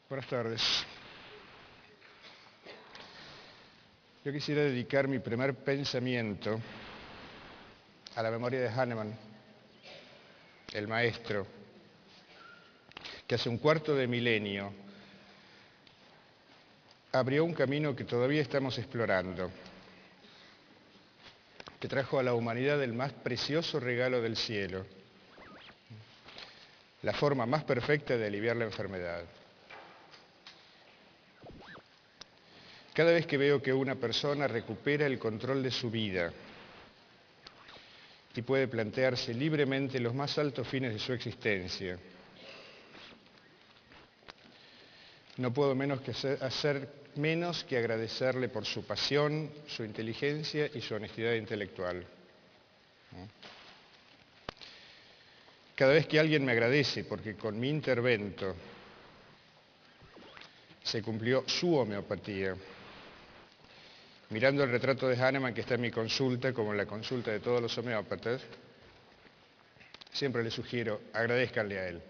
Buenas tardes. Yo quisiera dedicar mi primer pensamiento a la memoria de Hahnemann, el maestro, que hace un cuarto de milenio abrió un camino que todavía estamos explorando, que trajo a la humanidad el más precioso regalo del cielo, la forma más perfecta de aliviar la enfermedad. Cada vez que veo que una persona recupera el control de su vida y puede plantearse libremente los más altos fines de su existencia, no puedo hacer menos que agradecerle por su pasión, su inteligencia y su honestidad intelectual. Cada vez que alguien me agradece porque con mi intervento se cumplió su homeopatía, mirando el retrato de Hahnemann que está en mi consulta, como en la consulta de todos los homeópatas, siempre le sugiero, agradézcanle a él.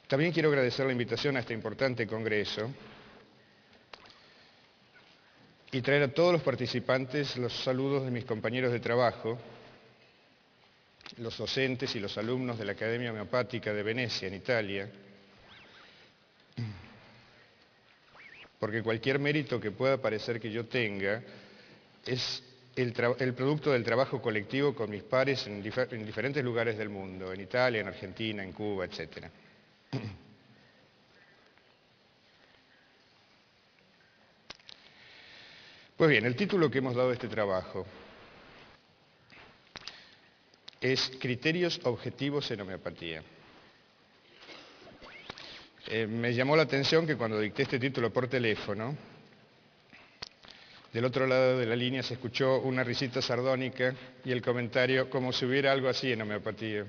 También quiero agradecer la invitación a este importante congreso y traer a todos los participantes los saludos de mis compañeros de trabajo, los docentes y los alumnos de la Academia Homeopática de Venecia, en Italia, porque cualquier mérito que pueda parecer que yo tenga es el producto del trabajo colectivo con mis pares en diferentes lugares del mundo, en Italia, en Argentina, en Cuba, etc. Pues bien, el título que hemos dado a este trabajo es Criterios objetivos en homeopatía. Me llamó la atención que cuando dicté este título por teléfono, del otro lado de la línea se escuchó una risita sardónica y el comentario como si hubiera algo así en homeopatía.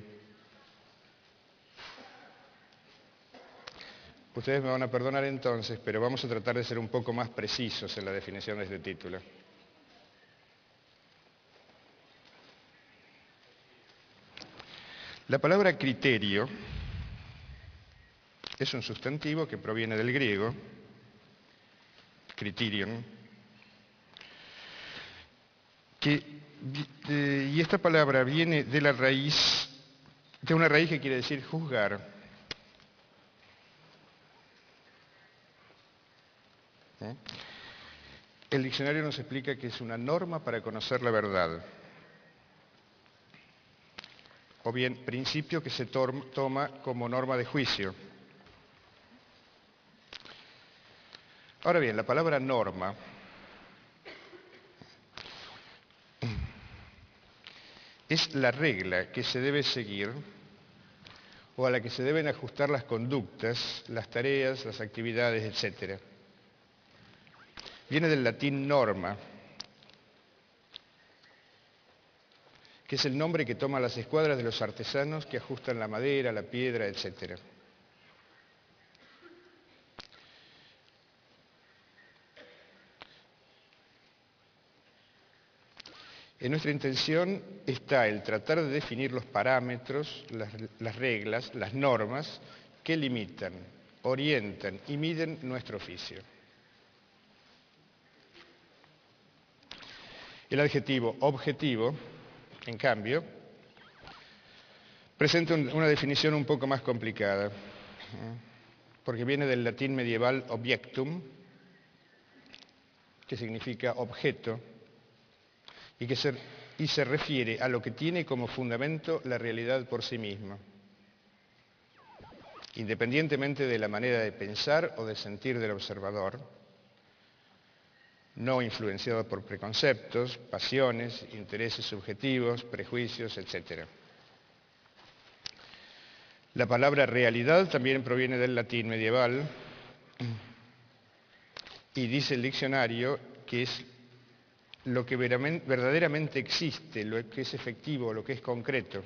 Ustedes me van a perdonar entonces, pero vamos a tratar de ser un poco más precisos en la definición de este título. La palabra criterio es un sustantivo que proviene del griego, criterion, y esta palabra viene de la raíz, de una raíz que quiere decir juzgar. El diccionario nos explica que es una norma para conocer la verdad, o bien principio que se toma como norma de juicio. Ahora bien, la palabra norma es la regla que se debe seguir o a la que se deben ajustar las conductas, las tareas, las actividades, etc. Viene del latín norma, que es el nombre que toman las escuadras de los artesanos que ajustan la madera, la piedra, etc. En nuestra intención está el tratar de definir los parámetros, las reglas, las normas que limitan, orientan y miden nuestro oficio. El adjetivo objetivo, en cambio, presenta una definición un poco más complicada, porque viene del latín medieval objectum, que significa objeto, y se refiere a lo que tiene como fundamento la realidad por sí misma, independientemente de la manera de pensar o de sentir del observador, no influenciado por preconceptos, pasiones, intereses subjetivos, prejuicios, etc. La palabra realidad también proviene del latín medieval y dice el diccionario que es lo que verdaderamente existe, lo que es efectivo, lo que es concreto.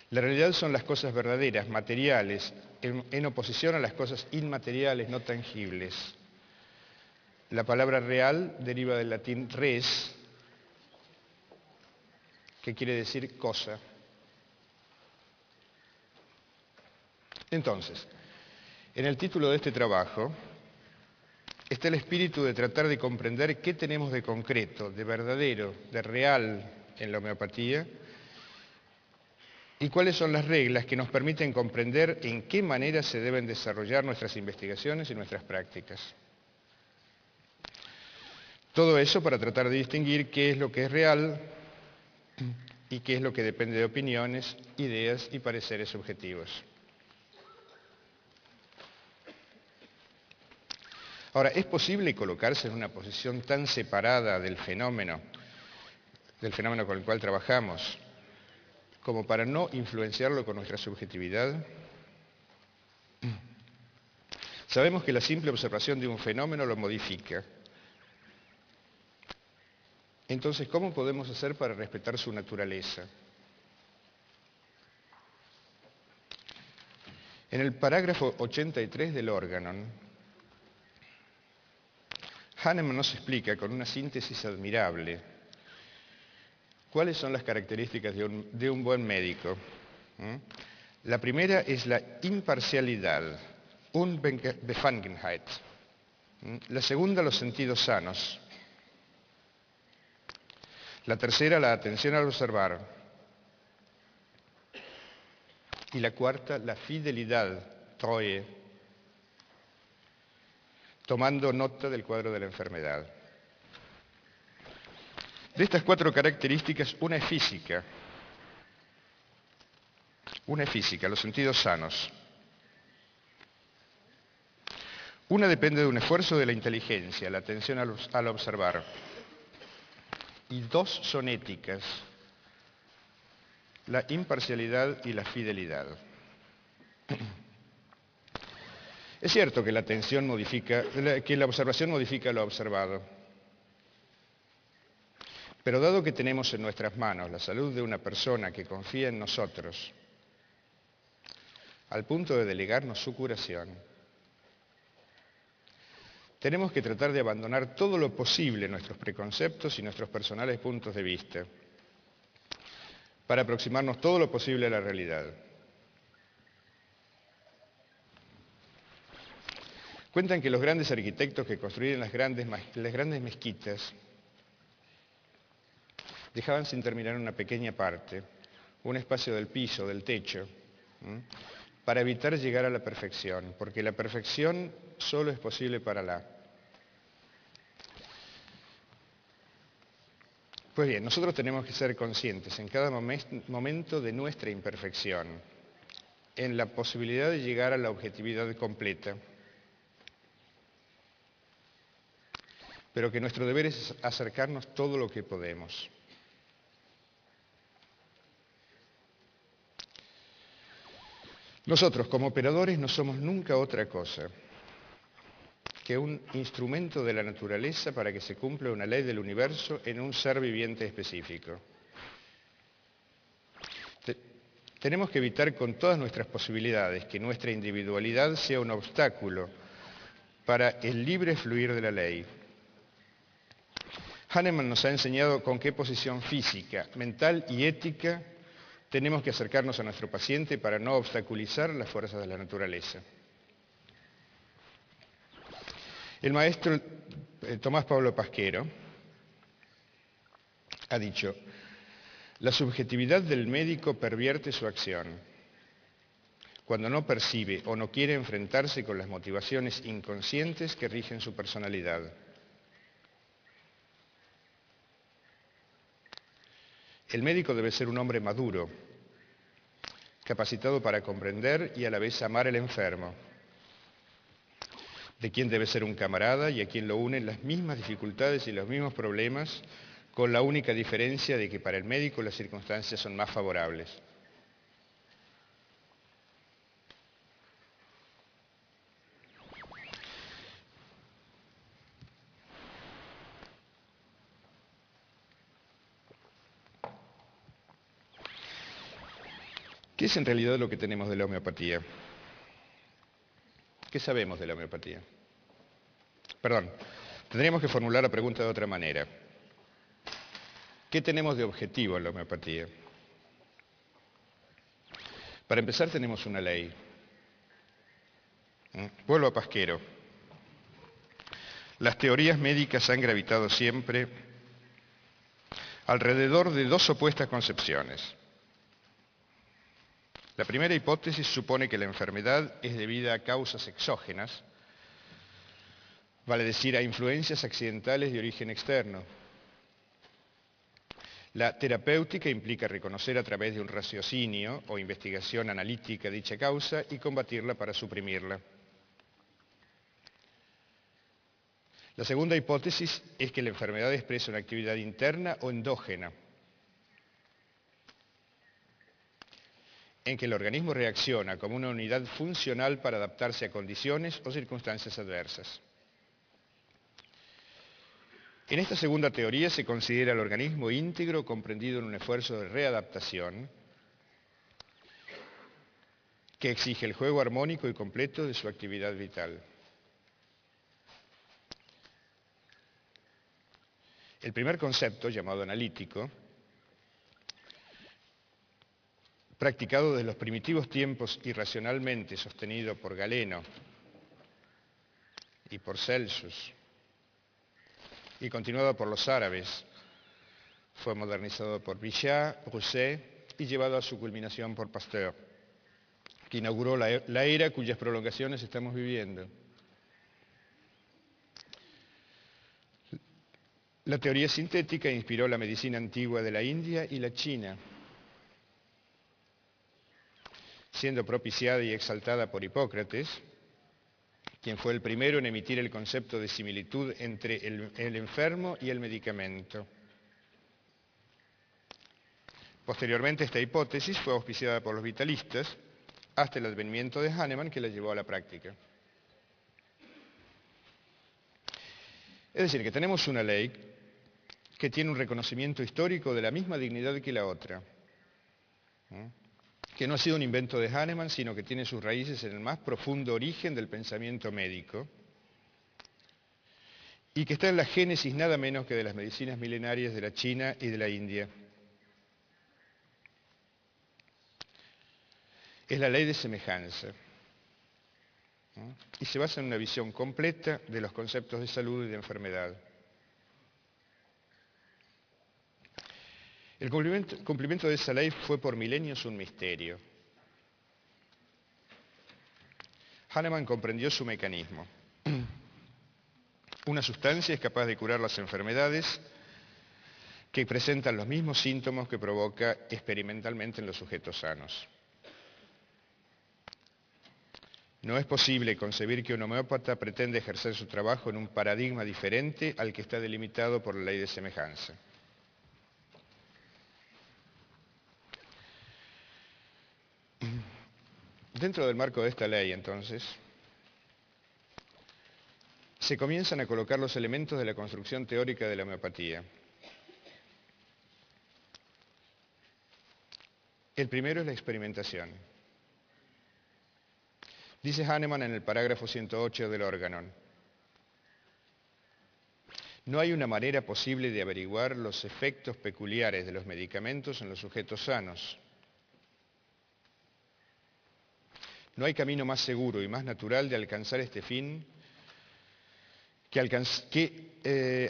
La realidad son las cosas verdaderas, materiales, en oposición a las cosas inmateriales, no tangibles. La palabra real deriva del latín res, que quiere decir cosa. Entonces, en el título de este trabajo está el espíritu de tratar de comprender qué tenemos de concreto, de verdadero, de real en la homeopatía y cuáles son las reglas que nos permiten comprender en qué manera se deben desarrollar nuestras investigaciones y nuestras prácticas. Todo eso para tratar de distinguir qué es lo que es real y qué es lo que depende de opiniones, ideas y pareceres subjetivos. Ahora, ¿es posible colocarse en una posición tan separada del fenómeno con el cual trabajamos, como para no influenciarlo con nuestra subjetividad? Sabemos que la simple observación de un fenómeno lo modifica. Entonces, ¿cómo podemos hacer para respetar su naturaleza? En el parágrafo 83 del Organon, Hahnemann nos explica con una síntesis admirable cuáles son las características de un buen médico. La primera es la imparcialidad, Unbefangenheit. La segunda, los sentidos sanos. La tercera, la atención al observar. Y la cuarta, la fidelidad, Treue, tomando nota del cuadro de la enfermedad. De estas cuatro características, una es física, los sentidos sanos. Una depende de un esfuerzo de la inteligencia, la atención al observar. Y dos son éticas, la imparcialidad y la fidelidad. Es cierto que la observación modifica lo observado, pero dado que tenemos en nuestras manos la salud de una persona que confía en nosotros, al punto de delegarnos su curación, tenemos que tratar de abandonar todo lo posible nuestros preconceptos y nuestros personales puntos de vista para aproximarnos todo lo posible a la realidad. Cuentan que los grandes arquitectos que construyeron las grandes mezquitas dejaban sin terminar una pequeña parte, un espacio del piso, del techo, para evitar llegar a la perfección, porque la perfección solo es posible para Alá. Pues bien, nosotros tenemos que ser conscientes en cada momento de nuestra imperfección, en la posibilidad de llegar a la objetividad completa, pero que nuestro deber es acercarnos todo lo que podemos. Nosotros, como operadores, no somos nunca otra cosa que un instrumento de la naturaleza para que se cumpla una ley del universo en un ser viviente específico. Tenemos que evitar con todas nuestras posibilidades que nuestra individualidad sea un obstáculo para el libre fluir de la ley. Hahnemann nos ha enseñado con qué posición física, mental y ética tenemos que acercarnos a nuestro paciente para no obstaculizar las fuerzas de la naturaleza. El maestro Tomás Pablo Pasquero ha dicho: la subjetividad del médico pervierte su acción cuando no percibe o no quiere enfrentarse con las motivaciones inconscientes que rigen su personalidad. El médico debe ser un hombre maduro, capacitado para comprender y a la vez amar al enfermo, de quien debe ser un camarada y a quien lo unen las mismas dificultades y los mismos problemas, con la única diferencia de que para el médico las circunstancias son más favorables. ¿Qué es en realidad lo que tenemos de la homeopatía? ¿Qué sabemos de la homeopatía? Perdón, tendríamos que formular la pregunta de otra manera. ¿Qué tenemos de objetivo en la homeopatía? Para empezar tenemos una ley. Vuelvo a Pasquero. Las teorías médicas han gravitado siempre alrededor de dos opuestas concepciones. La primera hipótesis supone que la enfermedad es debida a causas exógenas, vale decir, a influencias accidentales de origen externo. La terapéutica implica reconocer a través de un raciocinio o investigación analítica dicha causa y combatirla para suprimirla. La segunda hipótesis es que la enfermedad expresa una actividad interna o endógena, en que el organismo reacciona como una unidad funcional para adaptarse a condiciones o circunstancias adversas. En esta segunda teoría se considera el organismo íntegro comprendido en un esfuerzo de readaptación que exige el juego armónico y completo de su actividad vital. El primer concepto, llamado analítico, practicado desde los primitivos tiempos y racionalmente sostenido por Galeno y por Celsus, y continuado por los árabes, fue modernizado por Bichat, Broussais y llevado a su culminación por Pasteur, que inauguró la era cuyas prolongaciones estamos viviendo. La teoría sintética inspiró la medicina antigua de la India y la China, siendo propiciada y exaltada por Hipócrates, quien fue el primero en emitir el concepto de similitud entre el enfermo y el medicamento. Posteriormente, esta hipótesis fue auspiciada por los vitalistas hasta el advenimiento de Hahnemann, que la llevó a la práctica. Es decir, que tenemos una ley que tiene un reconocimiento histórico de la misma dignidad que la otra, que no ha sido un invento de Hahnemann, sino que tiene sus raíces en el más profundo origen del pensamiento médico, y que está en la génesis nada menos que de las medicinas milenarias de la China y de la India. Es la ley de semejanza, y se basa en una visión completa de los conceptos de salud y de enfermedad. El cumplimiento de esa ley fue por milenios un misterio. Hahnemann comprendió su mecanismo. Una sustancia es capaz de curar las enfermedades que presentan los mismos síntomas que provoca experimentalmente en los sujetos sanos. No es posible concebir que un homeópata pretende ejercer su trabajo en un paradigma diferente al que está delimitado por la ley de semejanza. Dentro del marco de esta ley, entonces, se comienzan a colocar los elementos de la construcción teórica de la homeopatía. El primero es la experimentación. Dice Hahnemann en el parágrafo 108 del Organon: no hay una manera posible de averiguar los efectos peculiares de los medicamentos en los sujetos sanos. No hay camino más seguro y más natural de alcanzar este fin que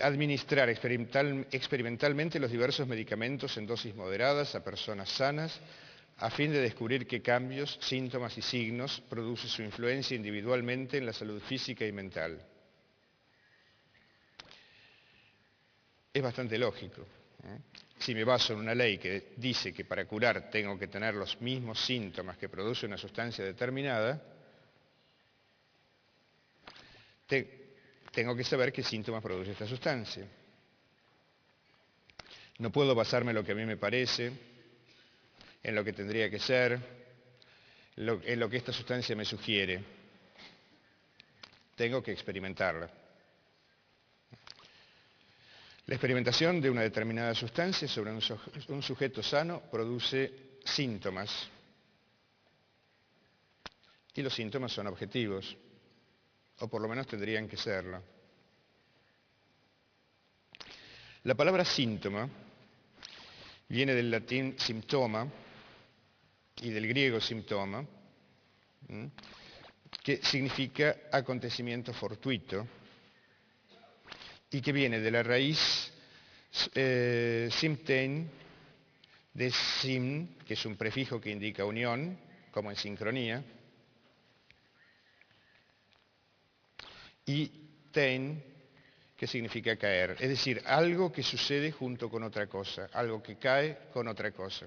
administrar experimentalmente los diversos medicamentos en dosis moderadas a personas sanas, a fin de descubrir qué cambios, síntomas y signos produce su influencia individualmente en la salud física y mental. Es bastante lógico. Si me baso en una ley que dice que para curar tengo que tener los mismos síntomas que produce una sustancia determinada, tengo que saber qué síntomas produce esta sustancia. No puedo basarme en lo que a mí me parece, en lo que tendría que ser, en lo que esta sustancia me sugiere. Tengo que experimentarla. La experimentación de una determinada sustancia sobre un sujeto sano produce síntomas. Y los síntomas son objetivos, o por lo menos tendrían que serlo. La palabra síntoma viene del latín symptoma y del griego symptoma, que significa acontecimiento fortuito y que viene de la raíz symptein, de sim, que es un prefijo que indica unión, como en sincronía, y tein, que significa caer, es decir, algo que sucede junto con otra cosa, algo que cae con otra cosa.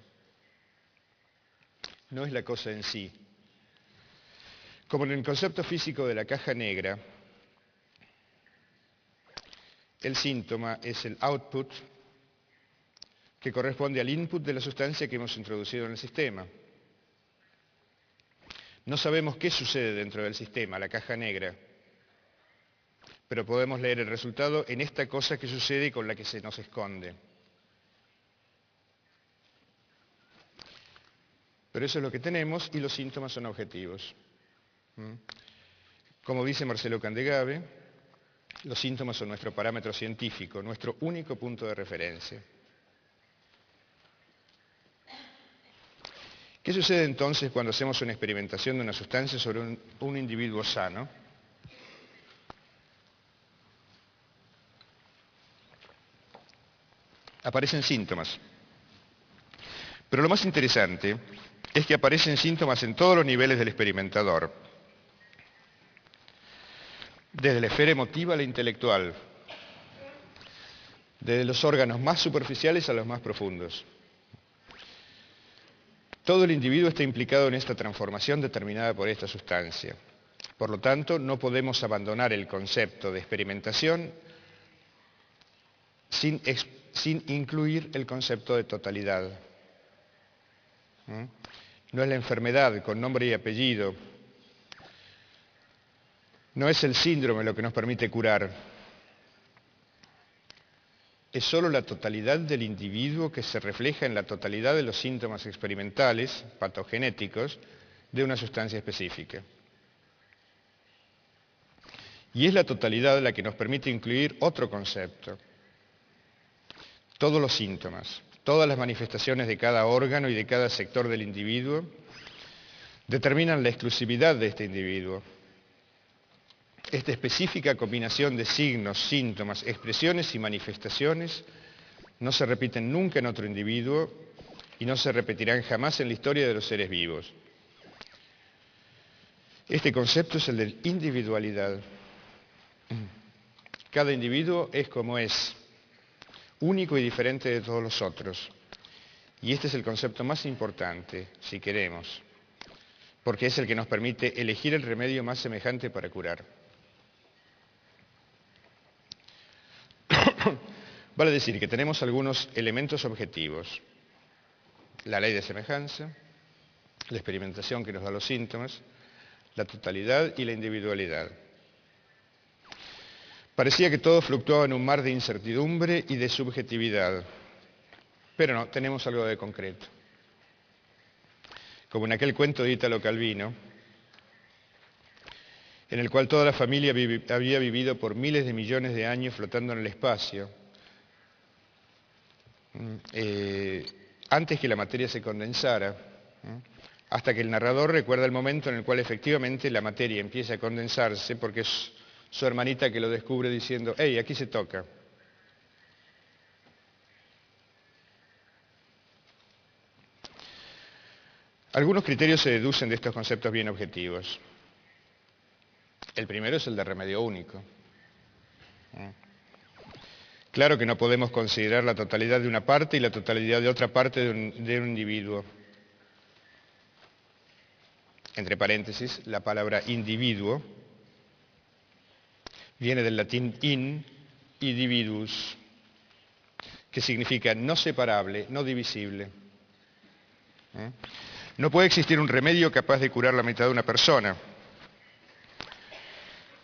No es la cosa en sí. Como en el concepto físico de la caja negra, el síntoma es el output que corresponde al input de la sustancia que hemos introducido en el sistema. No sabemos qué sucede dentro del sistema, la caja negra, pero podemos leer el resultado en esta cosa que sucede y con la que se nos esconde. Pero eso es lo que tenemos y los síntomas son objetivos. Como dice Marcelo Candegave, los síntomas son nuestro parámetro científico, nuestro único punto de referencia. ¿Qué sucede entonces cuando hacemos una experimentación de una sustancia sobre un individuo sano? Aparecen síntomas. Pero lo más interesante es que aparecen síntomas en todos los niveles del experimentador, desde la esfera emotiva a la intelectual, desde los órganos más superficiales a los más profundos. Todo el individuo está implicado en esta transformación determinada por esta sustancia. Por lo tanto, no podemos abandonar el concepto de experimentación sin incluir el concepto de totalidad. No es la enfermedad con nombre y apellido, no es el síndrome lo que nos permite curar, es solo la totalidad del individuo que se refleja en la totalidad de los síntomas experimentales, patogenéticos, de una sustancia específica. Y es la totalidad la que nos permite incluir otro concepto. Todos los síntomas, todas las manifestaciones de cada órgano y de cada sector del individuo determinan la exclusividad de este individuo. Esta específica combinación de signos, síntomas, expresiones y manifestaciones no se repiten nunca en otro individuo y no se repetirán jamás en la historia de los seres vivos. Este concepto es el de individualidad. Cada individuo es como es, único y diferente de todos los otros. Y este es el concepto más importante, si queremos, porque es el que nos permite elegir el remedio más semejante para curar. Vale decir que tenemos algunos elementos objetivos. La ley de semejanza, la experimentación que nos da los síntomas, la totalidad y la individualidad. Parecía que todo fluctuaba en un mar de incertidumbre y de subjetividad, pero no, tenemos algo de concreto. Como en aquel cuento de Italo Calvino, en el cual toda la familia había vivido por miles de millones de años flotando en el espacio, antes que la materia se condensara, hasta que el narrador recuerda el momento en el cual efectivamente la materia empieza a condensarse, porque es su hermanita que lo descubre diciendo, «Hey, aquí se toca». Algunos criterios se deducen de estos conceptos bien objetivos. El primero es el de remedio único. Claro que no podemos considerar la totalidad de una parte y la totalidad de otra parte de un individuo. Entre paréntesis, la palabra individuo viene del latín in y dividus, que significa no separable, no divisible. No puede existir un remedio capaz de curar la mitad de una persona.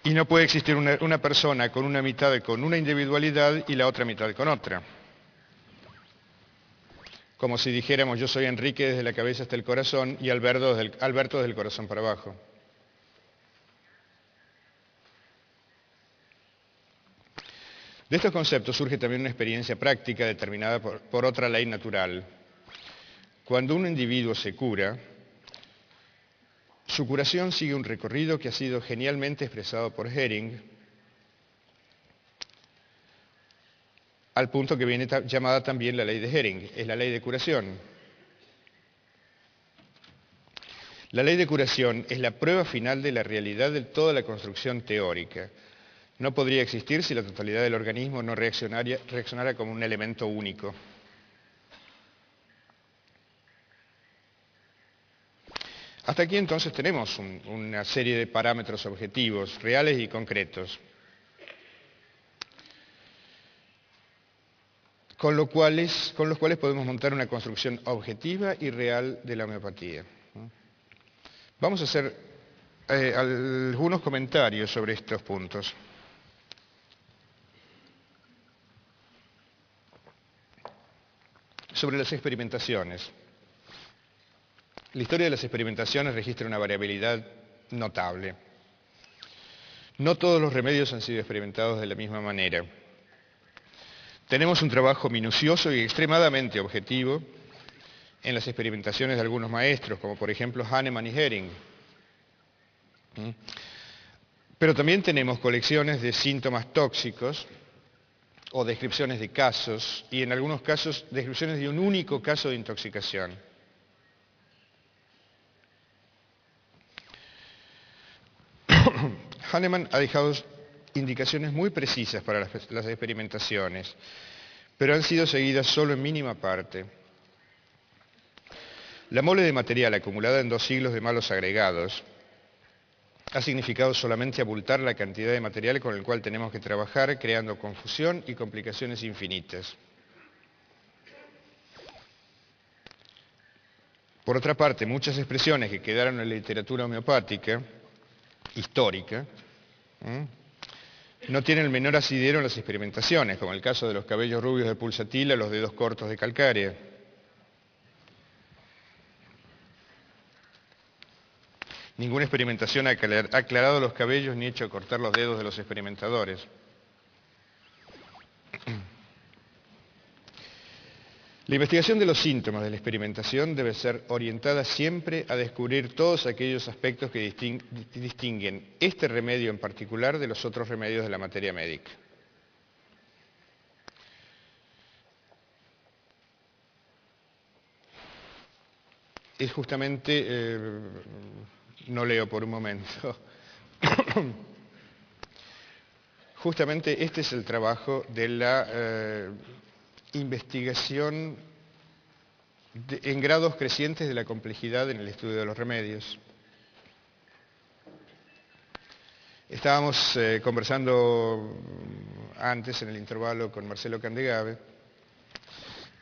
Y no puede existir una persona con una mitad con una individualidad y la otra mitad con otra. Como si dijéramos, yo soy Enrique desde la cabeza hasta el corazón y Alberto desde el corazón para abajo. De estos conceptos surge también una experiencia práctica determinada por otra ley natural. Cuando un individuo se cura, su curación sigue un recorrido que ha sido genialmente expresado por Hering, al punto que viene llamada también la ley de Hering, es la ley de curación. La ley de curación es la prueba final de la realidad de toda la construcción teórica. No podría existir si la totalidad del organismo no reaccionara como un elemento único. Hasta aquí entonces tenemos una serie de parámetros objetivos, reales y concretos, con los cuales podemos montar una construcción objetiva y real de la homeopatía. Vamos a hacer algunos comentarios sobre estos puntos. Sobre las experimentaciones. La historia de las experimentaciones registra una variabilidad notable. No todos los remedios han sido experimentados de la misma manera. Tenemos un trabajo minucioso y extremadamente objetivo en las experimentaciones de algunos maestros, como por ejemplo Hahnemann y Hering. Pero también tenemos colecciones de síntomas tóxicos o descripciones de casos, y en algunos casos descripciones de un único caso de intoxicación. Hahnemann ha dejado indicaciones muy precisas para las experimentaciones, pero han sido seguidas solo en mínima parte. La mole de material acumulada en 2 siglos de malos agregados ha significado solamente abultar la cantidad de material con el cual tenemos que trabajar, creando confusión y complicaciones infinitas. Por otra parte, muchas expresiones que quedaron en la literatura homeopática, histórica, no tienen el menor asidero en las experimentaciones, como el caso de los cabellos rubios de pulsatila o los dedos cortos de calcárea. Ninguna experimentación ha aclarado los cabellos ni hecho cortar los dedos de los experimentadores. La investigación de los síntomas de la experimentación debe ser orientada siempre a descubrir todos aquellos aspectos que distinguen este remedio en particular de los otros remedios de la materia médica. Es justamente, no leo por un momento, justamente este es el trabajo de la investigación en grados crecientes de la complejidad en el estudio de los remedios. Estábamos conversando antes en el intervalo con Marcelo Candegave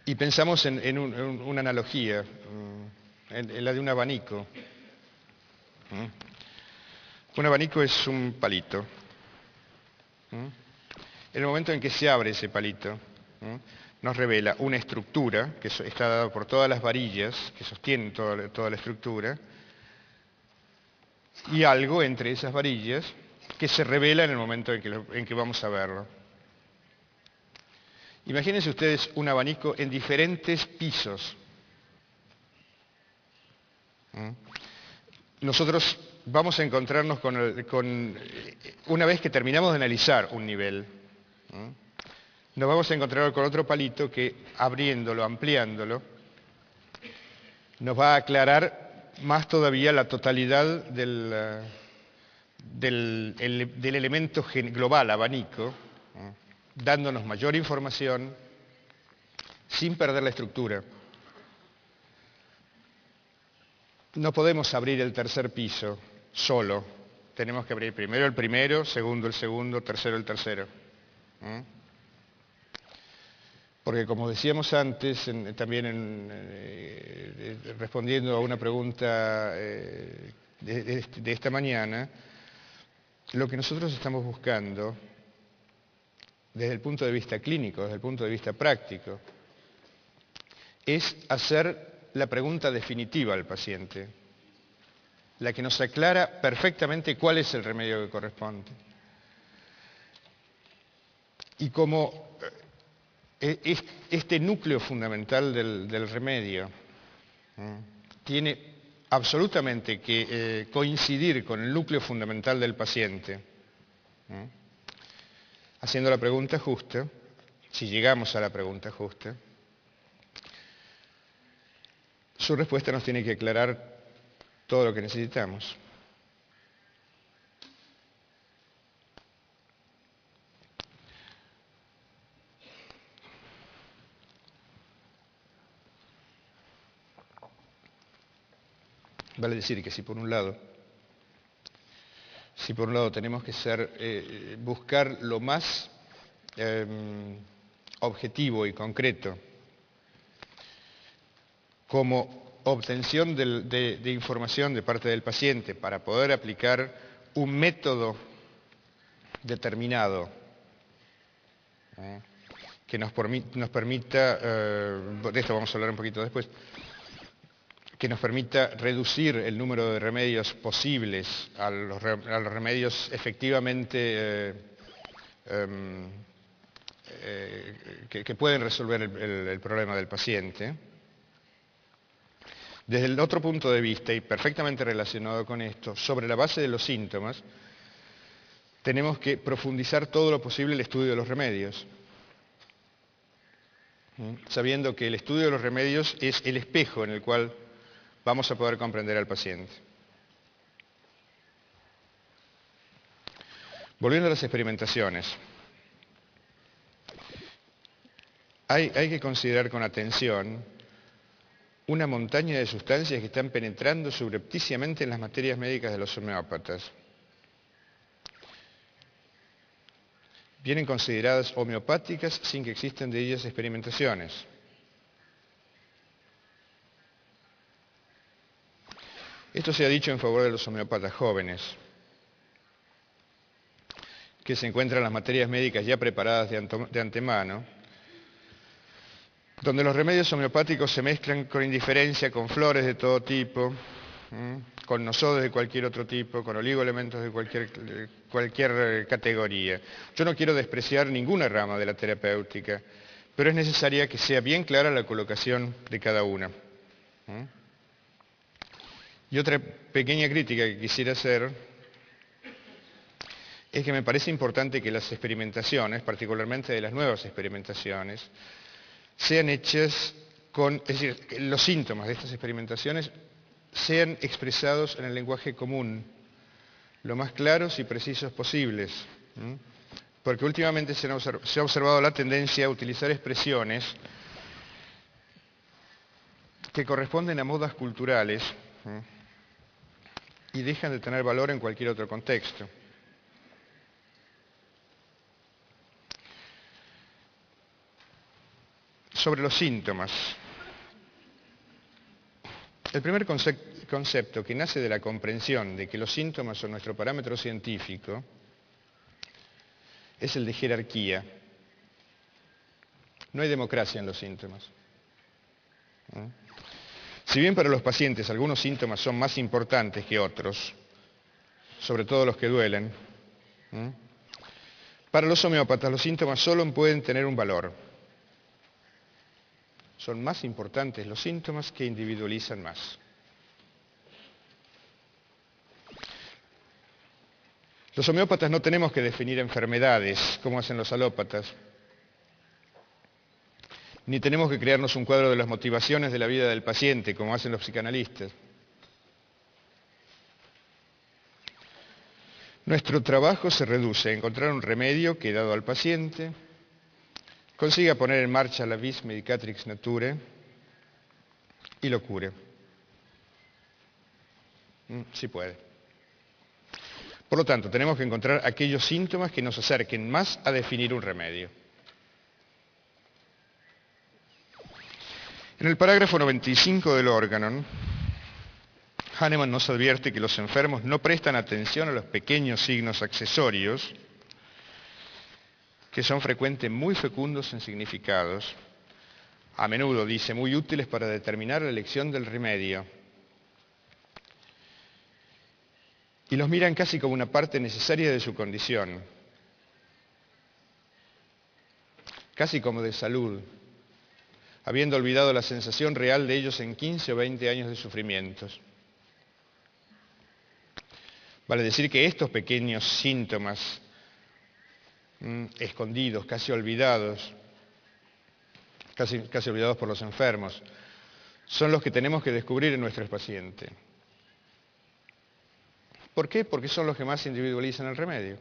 y pensamos en una analogía, en la de un abanico. Un abanico es un palito. En el momento en que se abre ese palito, nos revela una estructura que está dada por todas las varillas que sostienen toda la estructura y algo entre esas varillas que se revela en el momento en que vamos a verlo. Imagínense ustedes un abanico en diferentes pisos. Nosotros vamos a encontrarnos una vez que terminamos de analizar un nivel, nos vamos a encontrar con otro palito que, abriéndolo, ampliándolo, nos va a aclarar más todavía la totalidad del elemento global, abanico, dándonos mayor información sin perder la estructura. No podemos abrir el tercer piso solo. Tenemos que abrir primero el primero, segundo el segundo, tercero el tercero. Porque como decíamos antes, también respondiendo a una pregunta de esta mañana, lo que nosotros estamos buscando desde el punto de vista clínico, desde el punto de vista práctico, es hacer la pregunta definitiva al paciente, la que nos aclara perfectamente cuál es el remedio que corresponde. Y como este núcleo fundamental del remedio tiene absolutamente que coincidir con el núcleo fundamental del paciente, haciendo la pregunta justa, si llegamos a la pregunta justa, su respuesta nos tiene que aclarar todo lo que necesitamos. Vale decir que si por un lado tenemos que buscar lo más objetivo y concreto como obtención de información de parte del paciente para poder aplicar un método determinado que nos permita, de esto vamos a hablar un poquito después, que nos permita reducir el número de remedios posibles a los remedios efectivamente que pueden resolver el problema del paciente. Desde el otro punto de vista, y perfectamente relacionado con esto, sobre la base de los síntomas, tenemos que profundizar todo lo posible el estudio de los remedios, sabiendo que el estudio de los remedios es el espejo en el cual vamos a poder comprender al paciente. Volviendo a las experimentaciones, hay que considerar con atención una montaña de sustancias que están penetrando subrepticiamente en las materias médicas de los homeópatas. Vienen consideradas homeopáticas sin que existan de ellas experimentaciones. Esto se ha dicho en favor de los homeópatas jóvenes, que se encuentran las materias médicas ya preparadas de antemano, donde los remedios homeopáticos se mezclan con indiferencia con flores de todo tipo, con nosodes de cualquier otro tipo, con oligoelementos de cualquier categoría. Yo no quiero despreciar ninguna rama de la terapéutica, pero es necesaria que sea bien clara la colocación de cada una. Y otra pequeña crítica que quisiera hacer es que me parece importante que las experimentaciones, particularmente de las nuevas experimentaciones, sean hechas es decir, los síntomas de estas experimentaciones sean expresados en el lenguaje común, lo más claros y precisos posibles. Porque últimamente se ha observado la tendencia a utilizar expresiones que corresponden a modas culturales y dejan de tener valor en cualquier otro contexto. Sobre los síntomas. El primer concepto que nace de la comprensión de que los síntomas son nuestro parámetro científico es el de jerarquía. No hay democracia en los síntomas. Si bien para los pacientes algunos síntomas son más importantes que otros, sobre todo los que duelen, para los homeópatas los síntomas solo pueden tener un valor. Son más importantes los síntomas que individualizan más. Los homeópatas no tenemos que definir enfermedades como hacen los alópatas, ni tenemos que crearnos un cuadro de las motivaciones de la vida del paciente como hacen los psicanalistas. Nuestro trabajo se reduce a encontrar un remedio que, dado al paciente, consiga poner en marcha la vis medicatrix naturae y lo cure. Sí puede. Por lo tanto, tenemos que encontrar aquellos síntomas que nos acerquen más a definir un remedio. En el parágrafo 95 del Organon, Hahnemann nos advierte que los enfermos no prestan atención a los pequeños signos accesorios que son frecuentes muy fecundos en significados, a menudo, dice, muy útiles para determinar la elección del remedio, y los miran casi como una parte necesaria de su condición. casi como de salud, habiendo olvidado la sensación real de ellos en 15 o 20 años de sufrimientos. Vale decir que estos pequeños síntomas escondidos, casi olvidados por los enfermos, son los que tenemos que descubrir en nuestros pacientes. ¿Por qué? Porque son los que más individualizan el remedio.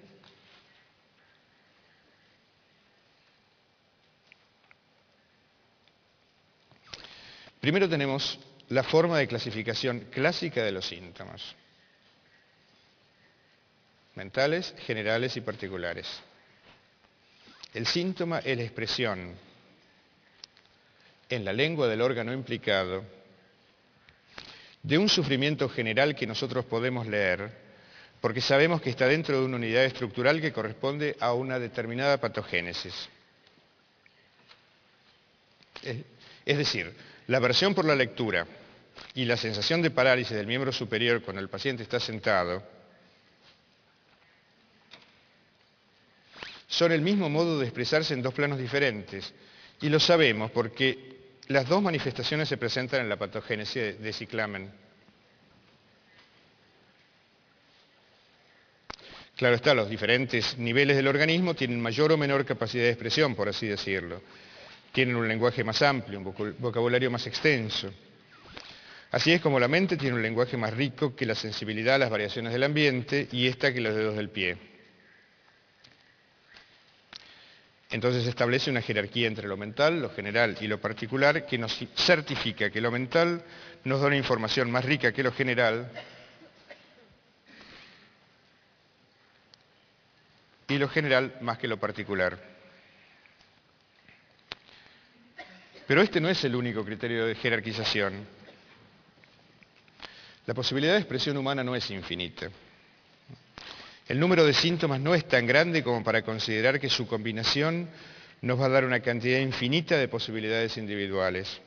Primero tenemos la forma de clasificación clásica de los síntomas: mentales, generales y particulares. El síntoma es la expresión en la lengua del órgano implicado de un sufrimiento general que nosotros podemos leer porque sabemos que está dentro de una unidad estructural que corresponde a una determinada patogénesis. Es decir, la aversión por la lectura y la sensación de parálisis del miembro superior cuando el paciente está sentado son el mismo modo de expresarse en dos planos diferentes, y lo sabemos porque las dos manifestaciones se presentan en la patogénesis de ciclamen. Claro está, los diferentes niveles del organismo tienen mayor o menor capacidad de expresión, por así decirlo. Tienen un lenguaje más amplio, un vocabulario más extenso. Así es como la mente tiene un lenguaje más rico que la sensibilidad a las variaciones del ambiente y esta que los dedos del pie. Entonces se establece una jerarquía entre lo mental, lo general y lo particular que nos certifica que lo mental nos da una información más rica que lo general y lo general más que lo particular. Pero este no es el único criterio de jerarquización. La posibilidad de expresión humana no es infinita. El número de síntomas no es tan grande como para considerar que su combinación nos va a dar una cantidad infinita de posibilidades individuales.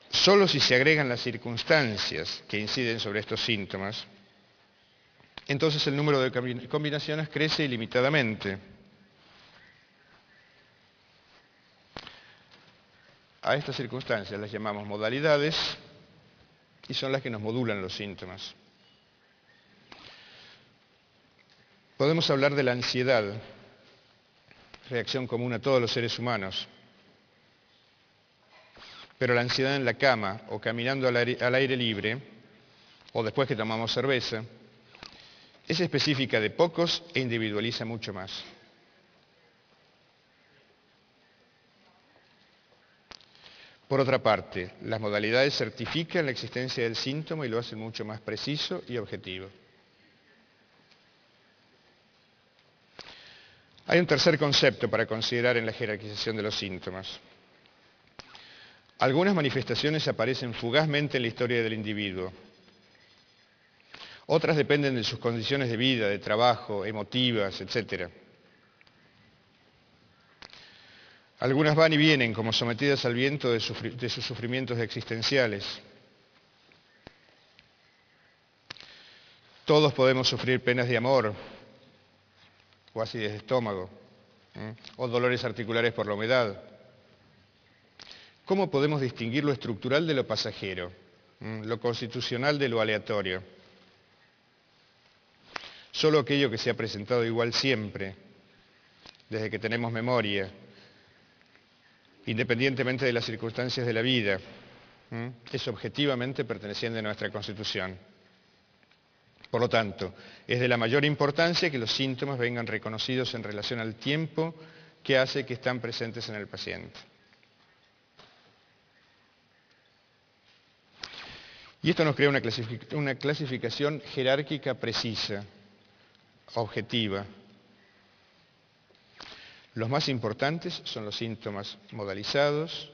Solo si se agregan las circunstancias que inciden sobre estos síntomas, entonces el número de combinaciones crece ilimitadamente. A estas circunstancias las llamamos modalidades y son las que nos modulan los síntomas. Podemos hablar de la ansiedad, reacción común a todos los seres humanos. Pero la ansiedad en la cama o caminando al aire libre, o después que tomamos cerveza, es específica de pocos e individualiza mucho más. Por otra parte, las modalidades certifican la existencia del síntoma y lo hacen mucho más preciso y objetivo. Hay un tercer concepto para considerar en la jerarquización de los síntomas. Algunas manifestaciones aparecen fugazmente en la historia del individuo. Otras dependen de sus condiciones de vida, de trabajo, emotivas, etc. Algunas van y vienen como sometidas al viento de sus sufrimientos existenciales. Todos podemos sufrir penas de amor, o acidez de estómago, o dolores articulares por la humedad. ¿Cómo podemos distinguir lo estructural de lo pasajero, lo constitucional de lo aleatorio? Solo aquello que se ha presentado igual siempre, desde que tenemos memoria, independientemente de las circunstancias de la vida, es objetivamente perteneciente a nuestra Constitución. Por lo tanto, es de la mayor importancia que los síntomas vengan reconocidos en relación al tiempo que hace que están presentes en el paciente. Y esto nos crea una clasificación jerárquica precisa, objetiva. Los más importantes son los síntomas modalizados,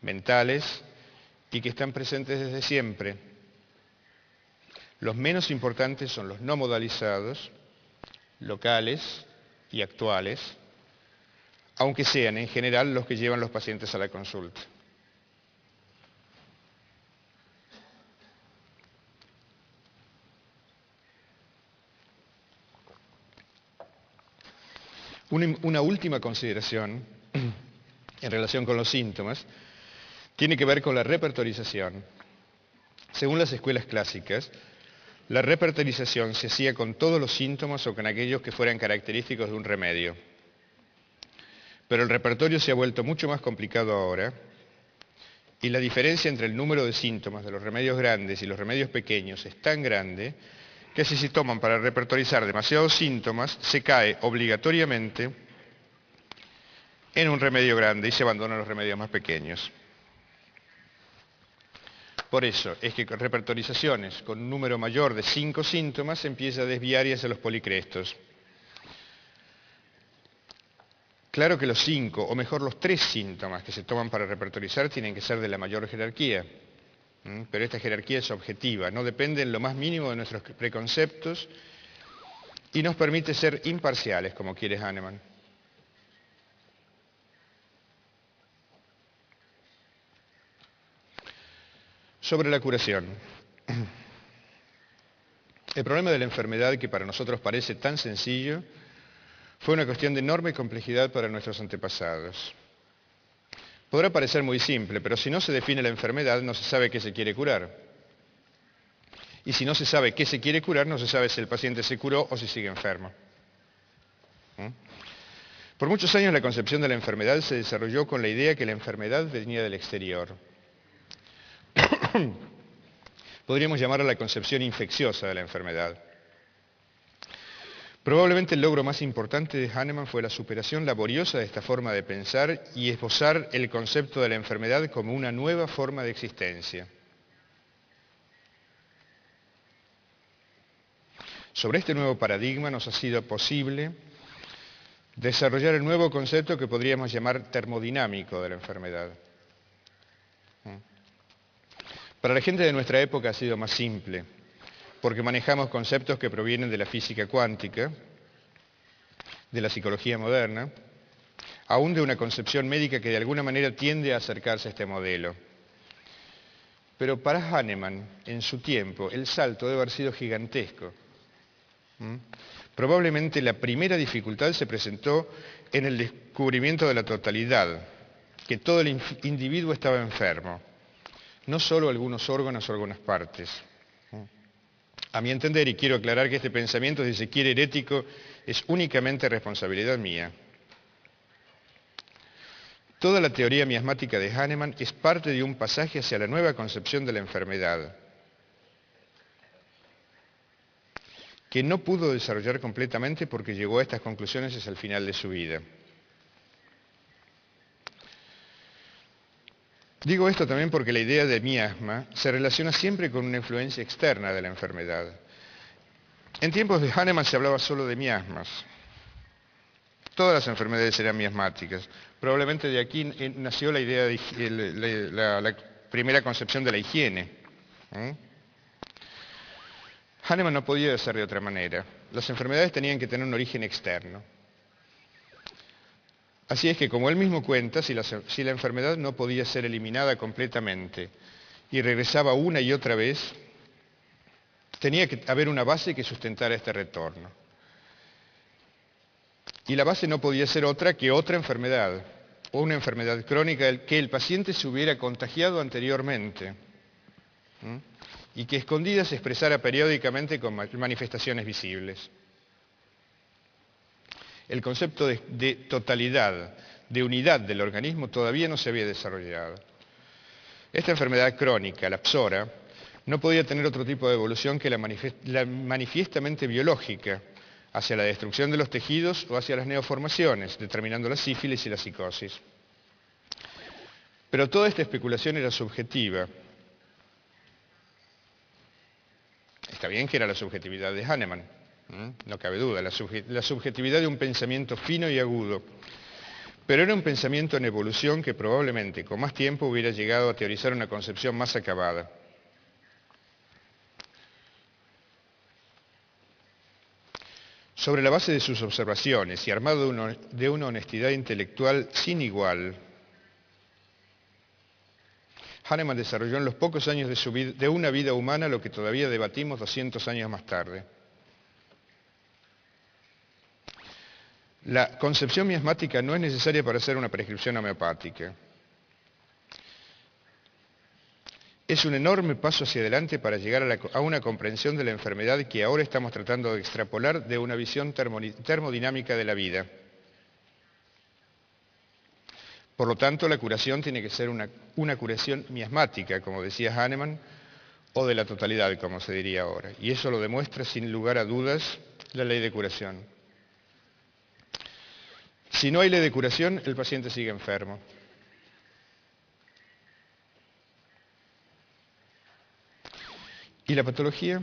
mentales y que están presentes desde siempre. Los menos importantes son los no modalizados, locales y actuales, aunque sean en general los que llevan los pacientes a la consulta. Una última consideración en relación con los síntomas tiene que ver con la repertorización. Según las escuelas clásicas, la repertorización se hacía con todos los síntomas o con aquellos que fueran característicos de un remedio. Pero el repertorio se ha vuelto mucho más complicado ahora y la diferencia entre el número de síntomas de los remedios grandes y los remedios pequeños es tan grande que si se toman para repertorizar demasiados síntomas, se cae obligatoriamente en un remedio grande y se abandonan los remedios más pequeños. Por eso es que con repertorizaciones con un número mayor de 5 síntomas se empieza a desviar y hacia los policrestos. Claro que los 5, o mejor los 3 síntomas que se toman para repertorizar tienen que ser de la mayor jerarquía. Pero esta jerarquía es objetiva, no depende en lo más mínimo de nuestros preconceptos y nos permite ser imparciales, como quiere Hahnemann. Sobre la curación. El problema de la enfermedad, que para nosotros parece tan sencillo, fue una cuestión de enorme complejidad para nuestros antepasados. Podrá parecer muy simple, pero si no se define la enfermedad, no se sabe qué se quiere curar. Y si no se sabe qué se quiere curar, no se sabe si el paciente se curó o si sigue enfermo. Por muchos años la concepción de la enfermedad se desarrolló con la idea que la enfermedad venía del exterior. Podríamos llamarla la concepción infecciosa de la enfermedad. Probablemente el logro más importante de Hahnemann fue la superación laboriosa de esta forma de pensar y esbozar el concepto de la enfermedad como una nueva forma de existencia. Sobre este nuevo paradigma nos ha sido posible desarrollar el nuevo concepto que podríamos llamar termodinámico de la enfermedad. Para la gente de nuestra época ha sido más simple, porque manejamos conceptos que provienen de la física cuántica, de la psicología moderna, aún de una concepción médica que de alguna manera tiende a acercarse a este modelo. Pero para Hahnemann, en su tiempo, el salto debe haber sido gigantesco. Probablemente la primera dificultad se presentó en el descubrimiento de la totalidad, que todo el individuo estaba enfermo, no solo algunos órganos o algunas partes. A mi entender, y quiero aclarar que este pensamiento, si se quiere herético, es únicamente responsabilidad mía. Toda la teoría miasmática de Hahnemann es parte de un pasaje hacia la nueva concepción de la enfermedad, que no pudo desarrollar completamente porque llegó a estas conclusiones hacia el final de su vida. Digo esto también porque la idea de miasma se relaciona siempre con una influencia externa de la enfermedad. En tiempos de Hahnemann se hablaba solo de miasmas. Todas las enfermedades eran miasmáticas. Probablemente de aquí nació la idea de la primera concepción de la higiene. Hahnemann no podía ser de otra manera. Las enfermedades tenían que tener un origen externo. Así es que, como él mismo cuenta, si la enfermedad no podía ser eliminada completamente y regresaba una y otra vez, tenía que haber una base que sustentara este retorno. Y la base no podía ser otra que otra enfermedad, o una enfermedad crónica que el paciente se hubiera contagiado anteriormente y que escondida se expresara periódicamente con manifestaciones visibles. El concepto de totalidad, de unidad del organismo todavía no se había desarrollado. Esta enfermedad crónica, la psora, no podía tener otro tipo de evolución que la manifiestamente biológica, hacia la destrucción de los tejidos o hacia las neoformaciones, determinando la sífilis y la psicosis. Pero toda esta especulación era subjetiva. Está bien que era la subjetividad de Hahnemann, no cabe duda, la subjetividad de un pensamiento fino y agudo, pero era un pensamiento en evolución que probablemente con más tiempo hubiera llegado a teorizar una concepción más acabada. Sobre la base de sus observaciones y armado de una honestidad intelectual sin igual, Hahnemann desarrolló en los pocos años de una vida humana lo que todavía debatimos 200 años más tarde. La concepción miasmática no es necesaria para hacer una prescripción homeopática. Es un enorme paso hacia adelante para llegar a una comprensión de la enfermedad que ahora estamos tratando de extrapolar de una visión termodinámica de la vida. Por lo tanto, la curación tiene que ser una curación miasmática, como decía Hahnemann, o de la totalidad, como se diría ahora. Y eso lo demuestra, sin lugar a dudas, la ley de curación. Si no hay ley de curación, el paciente sigue enfermo. ¿Y la patología?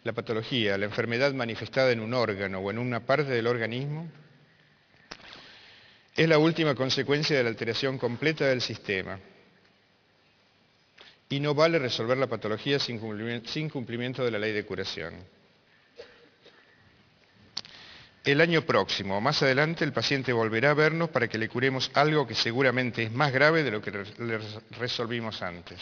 La patología, la enfermedad manifestada en un órgano o en una parte del organismo, es la última consecuencia de la alteración completa del sistema. Y no vale resolver la patología sin cumplimiento de la ley de curación. El año próximo o más adelante el paciente volverá a vernos para que le curemos algo que seguramente es más grave de lo que le resolvimos antes.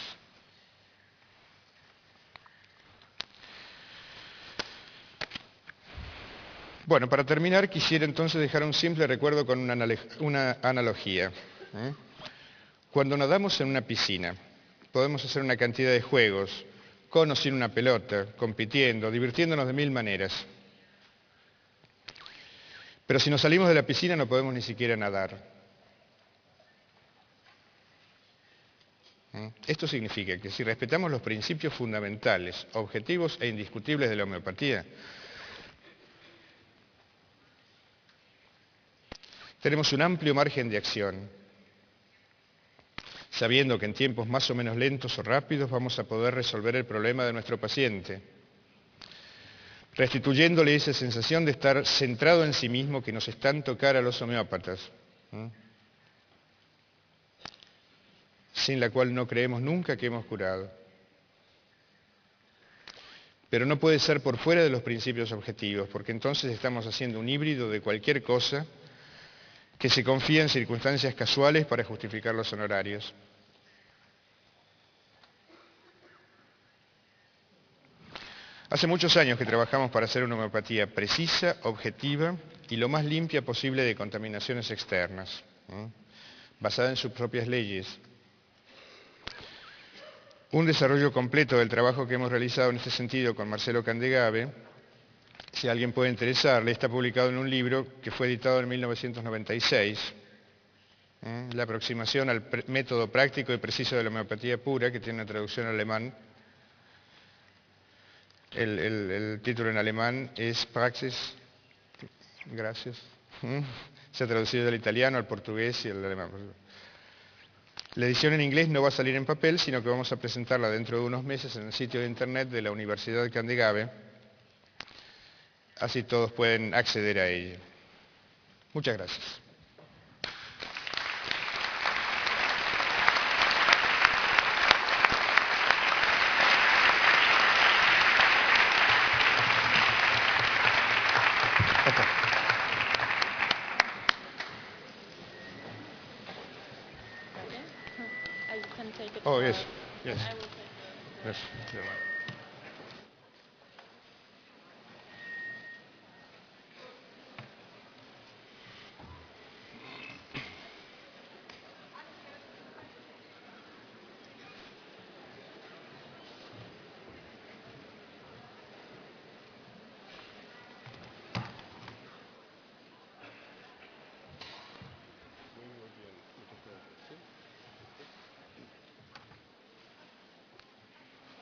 Bueno, para terminar quisiera entonces dejar un simple recuerdo con una analogía. Cuando nadamos en una piscina, podemos hacer una cantidad de juegos, con o sin una pelota, compitiendo, divirtiéndonos de mil maneras. Pero si nos salimos de la piscina no podemos ni siquiera nadar. Esto significa que si respetamos los principios fundamentales, objetivos e indiscutibles de la homeopatía, tenemos un amplio margen de acción, sabiendo que en tiempos más o menos lentos o rápidos vamos a poder resolver el problema de nuestro paciente, restituyéndole esa sensación de estar centrado en sí mismo que nos es tanto cara a los homeópatas, sin la cual no creemos nunca que hemos curado. Pero no puede ser por fuera de los principios objetivos, porque entonces estamos haciendo un híbrido de cualquier cosa que se confía en circunstancias casuales para justificar los honorarios. Hace muchos años que trabajamos para hacer una homeopatía precisa, objetiva y lo más limpia posible de contaminaciones externas, basada en sus propias leyes. Un desarrollo completo del trabajo que hemos realizado en este sentido con Marcelo Candegave, si a alguien puede interesarle, está publicado en un libro que fue editado en 1996, La aproximación al método práctico y preciso de la homeopatía pura, que tiene una traducción en alemán. El título en alemán es Praxis, gracias. Se ha traducido del italiano al portugués y al alemán. La edición en inglés no va a salir en papel, sino que vamos a presentarla dentro de unos meses en el sitio de internet de la Universidad de Candegave. Así todos pueden acceder a ella. Muchas gracias. Oh, yes, yes. Yes.